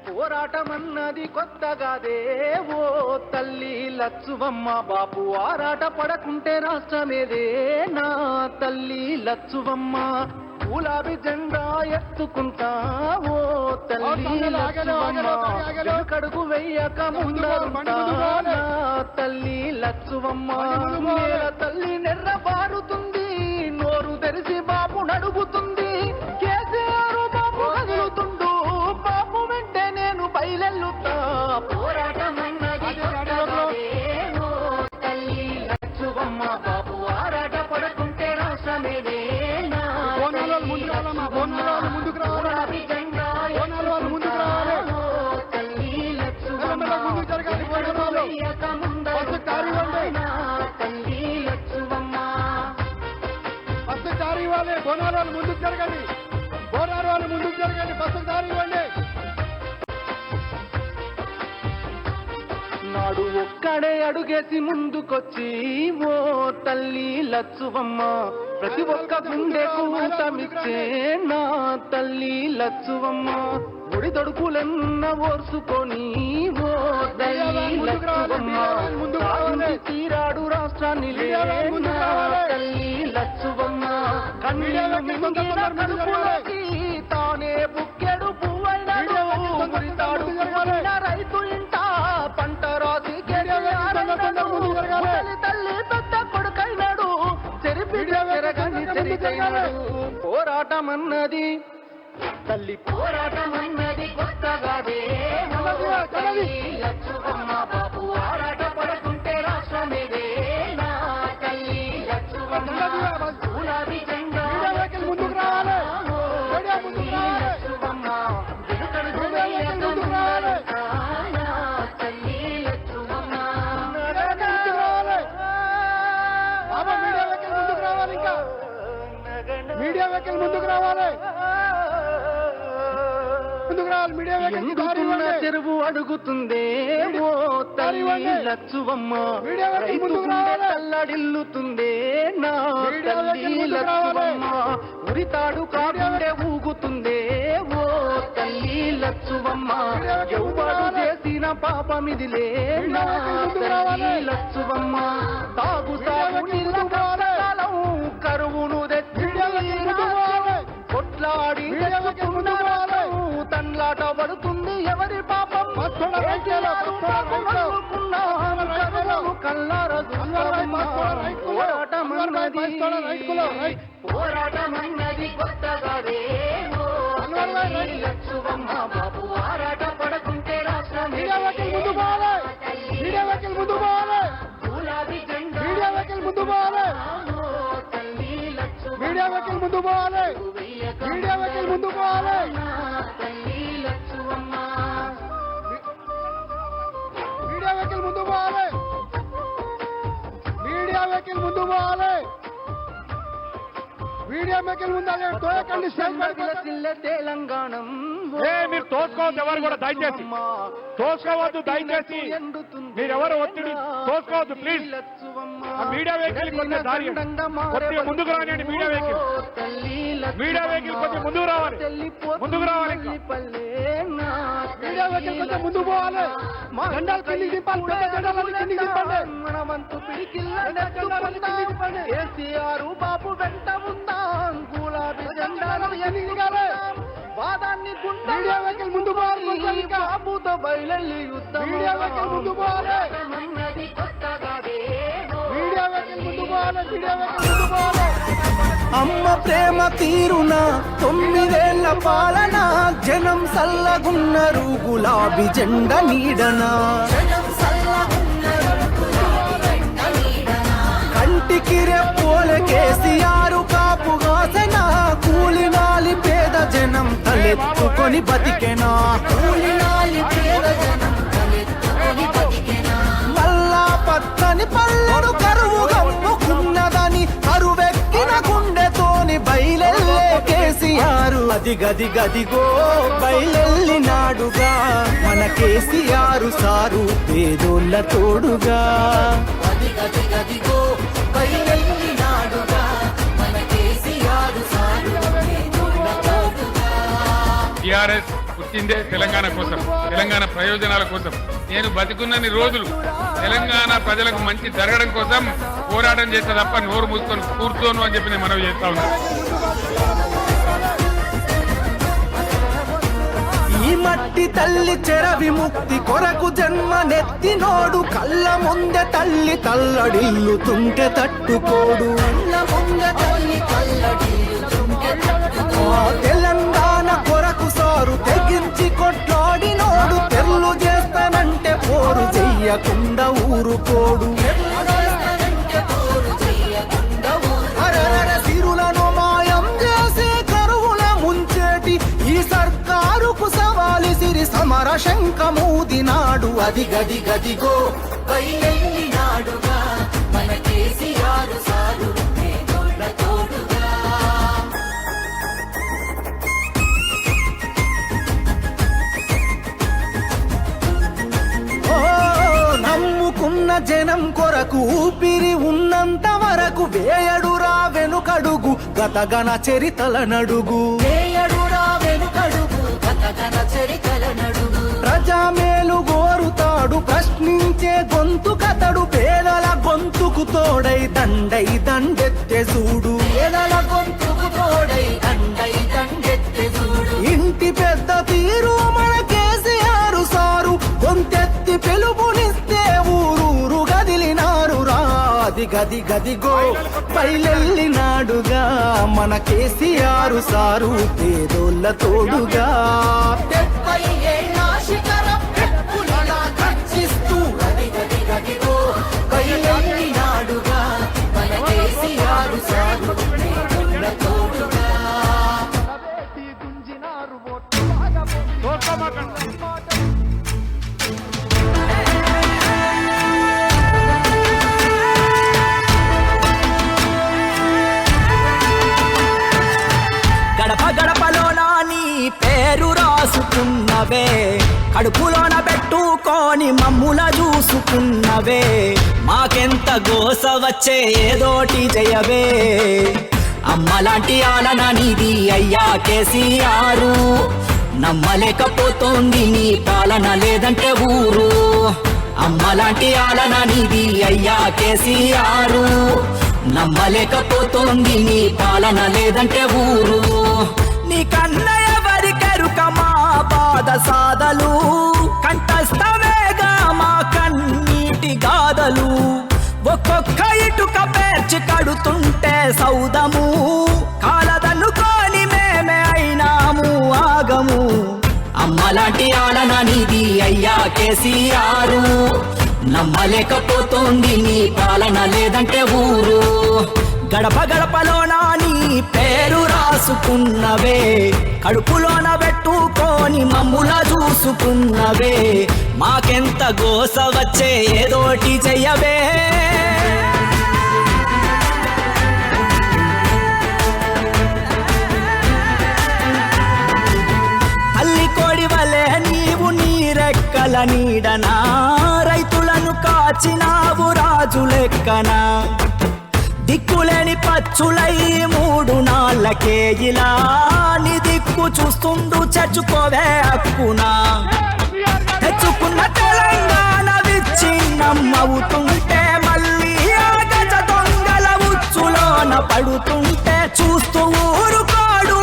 పోరాటమన్నది కొత్తగాదే ఓ తల్లి లచ్చువమ్మ బాపు ఆరాట పడకుంటే రాష్ట్రమేదే నా తల్లి లచ్చువమ్మ గులాబీ జెండా ఎత్తుకుంటా ఓ తల్లి లచ్చువమ్మ కడుగు వెయ్యక ముందరుంటా నా తల్లి లచ్చువమ్మ నేల తల్లి నెర్ర పారుతుంది నోరు తెరిసి బాపు నడుగుతుంది కేసీఆర్ బాపు కదులుతుండు బాపు వెంటే నేను బయలెల్లుతా పోరాటమన్నది తల్లి లచ్చువమ్మ బాపు ఆరాట పడకుంటే రాష్ట్రమేదే ముందుకు రావాలి తల్లి లచ్చువమ్మ తల్లి లచ్చువమ్మ బస్సు దారి ఇవ్వాలి బోనాలు వాళ్ళు ముందుకు జరగండి బోనాలు వాళ్ళు ముందుకు జరగండి బస్సు దారి ఇవ్వండి నాడు ఒక్కడే అడుగేసి ముందుకొచ్చి ఓ తల్లి లచ్చువమ్మ ప్రతి ఒక్క గుండెకు ఊతమిచ్చే నా తల్లి లచ్చువమ్మ గుడి దొడుకులెన్న ఓర్చుకొని ఓ తల్లి లచ్చువమ్మ తీరాడు రాష్ట్రాన్ని నా తల్లి లచ్చువమ్మ కన్నీళ్ళు మింగిన కడుపులోకి తానే బుక్కెడు పువ్వైనాడు గురితాడు రైతు ఇంట పంట రాసి తల్లి పెద్ద కొడుకైనాడు పోరాటమన్నది తల్లి పోరాటమన్నది కొత్తగాదే లచ్చువమ్మ బాపు ఆరాట పడకుంటే రాష్ట్రమేదే నా తల్లి లచ్చువమ్మ గులాబీ జెండా ముందుకు రావాలి లచ్చువమ్మ తల్లి లచ్చువమ్మ మీడియా వెహికల్ ముందుకు రావాలి మీడియా వెహికల్ చెరువు అడుగుతుందే ఓ తల్లి లచ్చువమ్మ తల్లడిల్లుతుందే నా తల్లి లచ్చువమ్మ ఉరితాడు కాకుండే ఊగుతుందే ఓ తల్లి లచ్చువమ్మ ఎవడు చేసిన పాపమిదిలే నా తల్లి లచ్చువమ్మ తాగు సాగు నీళ్ళ కాలం కరువును తెచ్చి కొట్లాడి తన్లాట పడుతుంది ఎవరి పాపం పోరాటమన్నది కొత్తగాదే లచ్చువమ్మ బాపు ఆరాట పడకుంటే గులాబీ జెండా ముందు పోవాలి తల్లి మీడియా వెహికల్ ముందు పోవాలి మీడియా వెహికల్ ముందు పోవాలి తల్లి లచ్చువమ్మ మీడియా వెహికల్ ముందు పోవాలి మీడియా వెహికల్ ముందు పోవాలి మీడియా వెహికల్ ముందు తోయకండి తెలంగాణం మీరు తోసుకోవద్దు ఎవరు కూడా దయచేసి తోసుకోవద్దు దయచేసి మీరెవరు ఒత్తిడి తోసుకోవద్దు ప్లీజ్ మీడియా వెహికల్ కొంచెం దారి కొద్దిగా ముందుకు రానియండి మీడియా వెహికల్ కొద్దిగా ముందుకు రావాలి మీడియా వెహికల్ కొంచెం ముందుకు పోవాలి జెండాలు కిందికి దింపాలి పెద్ద జెండాలు కిందికి దింపండి మన వంతు పిడికిల్ కేసీఆర్ బాబు వెంట ఉందాం గులాబీ జెండాలు ఎన్నికలే వాదాన్ని మీడియా వెహికల్ ముందు పోవాలి బాబుతో బయలుదేరి యుద్ధం మీడియా వెహికల్ ముందు పోవాలి మీడియా వెహికల్ ముందు పోవాలి మీడియా వెహికల్ ముందు పోవాలి అమ్మ ప్రేమ తీరున 9 ఏళ్ల పాలన జనం సల్లగున్నరు గులాబీ జెండ నీడన కంటికి రెప్పోలే కేసీఆర్ కాపుగాసన కూలినాలి పేద జనం తలెత్తుకొని బతికెనా మల్లా పచ్చని పల్లెడు కరువు గమ్ముకున్నదని కరువెక్కిన గుండెతోని బయలెల్లే కేసీఆర్ గదిగో బయలెల్లినాడుగా మన కేసీఆర్ సారు పేదోళ్ళ తోడుగా గదిగో బయలెల్లినాడుగా మన కేసీఆర్ సారు పేదోళ్ళ తోడుగా టిఆర్ఎస్ పుట్టిందే తెలంగాణ కోసం, తెలంగాణ ప్రయోజనాల కోసం. నేను బతికున్నన్ని రోజులు తెలంగాణ ప్రజలకు మంచి జరగడం కోసం పోరాటం చేస్తే తప్ప నోరు మూసుకొని కూర్చోను అని చెప్పి నేను మనవి చేస్తా ఉన్నాను. ఈ మట్టి తల్లి చెర విముక్తి కొరకు జన్మనెత్తినోడు కళ్ళ ముందె తల్లి తల్లడిల్లుతుంటే తట్టుకోడు. ఆ తెలంగాణ కొరకు సారు తెగించి కొట్లాడినోడు తెర్లు చేస్తానంటే పోరు చెయ్యకుండా ఊరుకోడు. సిరులను మాయం చేసే కరువుల ముంచేటి ఈ సర్కారుకు సవాలి సిరి సమర శంఖమూదినాడు. అది గది గదిగో బయలెళ్ళినాడుగా మన కేసీఆర్ సారు తోడుగా. నమ్ముకున్న జనం కొరకు ఊపిరి ఉన్నంత వరకు వేయడురా వెనుకడుగు గతగన చరితల నడుగు. ప్రజామేలు గోరుతాడు ప్రశ్నించే గొంతు కతడు పేదల గొంతుకు తోడై దండై దండెత్తే చూడు. ఇంటి పెద్ద తీరు మన కేసీఆర్ సారు గొంతెత్తి పిలుపునిస్తే ఊరూరు గదిలినారు రా. అది గది గదిగో బయలెళ్ళినాడుగా మన కేసీఆర్ సారు పేదోళ్ళ తోడుగా. 70 ఏళ్ళ శిఖరం పులిలా గర్జిస్తూ అది గది గదిగో బయలెళ్ళినాడుగా మన కేసీఆర్ సారు పేదోళ్ళ తోడుగా. గడప గడపలోన నీ పేరు రాసుకున్నవే, కడుపులోన పెట్టుకొని మమ్ముల చూసుకున్నవే. మాకెంత గోస వచ్చే ఏదోటి జయవే, అమ్మలాంటి ఆలన నీది అయ్యా కేసీఆర్. నమ్మలేకపోతోంది నీ పాలన లేదంటే ఊరు, అమ్మలాంటి ఆలన నీది అయ్యా కేసీఆర్. నమ్మలేకపోతోంది నీ పాలన లేదంటే ఊరు. నీ కన్న ఎవరికెరుక మా బాధ సాధలు, కంఠస్థమేగా మా కన్నీటి గాథలు. ఒక్కొక్క ఇటుక పేర్చి కడుతుంటే సౌదము, కాలదనుకోని మేమే అయినాము ఆగము. అమ్మలాంటి ఆలన నీది అయ్యా కేసీఆర్. నమ్మలేకపోతోంది నీ పాలన లేదంటే ఊరు. గడప గడపలోన నీ పేరు రాసుకున్నవే, కడుపులోన పెట్టుకొని మమ్ముల చూసుకున్నవే. మాకెంత గోస వచ్చే ఏదోటి చెయ్యవే. తల్లి కోడి వలె నీవు నీ రెక్కల నీడనా, రైతులను కాచినావు రాజు లెక్కనా. దిక్కులేని పచ్చులై 3 నాళ్ళకే ఇలా నీ దిక్కు చూస్తుండు చచ్చుకోవే హక్కునా. తెచ్చుకున్న తెలంగాణ విచ్ఛిన్నమవుతుంటే మళ్ళీ ఆ గజ దొంగల ఉచ్చులోన పడుతుంటే చూస్తూ ఊరుకోడు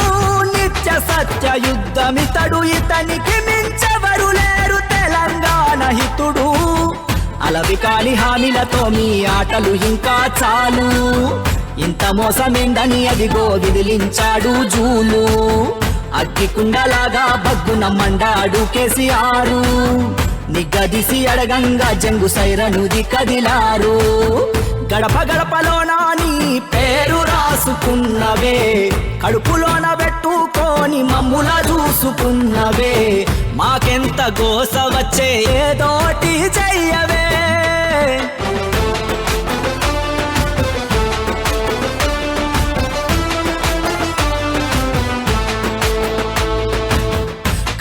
నిత్య సత్య యుద్ధమితడు. ఇతనికి మించెవరు లేరు తెలంగాణ హితుడు. అలవి కాని హామీలతో మీ ఆటలు ఇంకా చాలు, ఇంత మోసమేందని అదిగో విదిలించాడు జూలు. అగ్గికుండలాగా బగ్గున మండాడు కేసీఆర్. నిగ్గదీసి అడగంగా జంగు సైరనుది కదిలారు. గడప గడపలోన నీ పేరు రాసుకున్నవే, కడుపులోన పెట్టుకొని మమ్ముల చూసుకున్నవే. మాకెంత గోస వచ్చే ఏదోటి చెయ్యవే.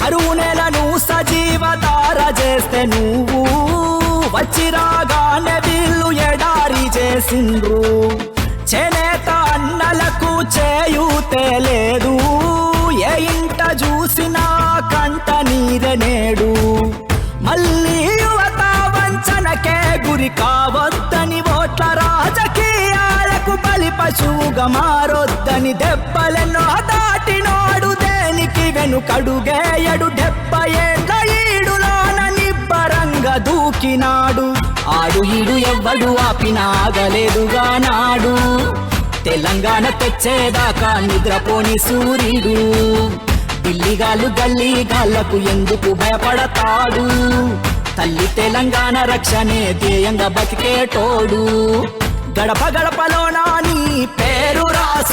కరువు నెలను సజీవధార చేస్తే నువ్వు, వచ్చి రాగానే వీళ్ళు ఎడారి చేసిండ్రు. చేనేత అన్నలకు చేయూతే లేదు, ఏ ఇంట చూసినా మీరనేడు మళ్ళీ యువత వంచనకే గురి కావద్దని ఓట్ల రాజకీయాలకు బలి పశువుగా మారొద్దని దెబ్బలెన్నో దాటినోడు దేనికి వెనుకడుగేయడు 70 ఏళ్ల ఈడులోన నిబ్బరంగా దూకినాడు ఆడు ఈడు ఎవ్వడు ఆపినాగలేదుగా నాడు తెలంగాణ తెచ్చేదాకా నిద్రపోని సూర్యుడు ఢిల్లీగాళ్ళు గల్లీగాళ్లకు ఎందుకు భయపడతాడు తల్లి తెలంగాణ రక్షణే ధ్యేయంగా బతికేటోడు గడప గడపలోనా నీ పేరు రాసు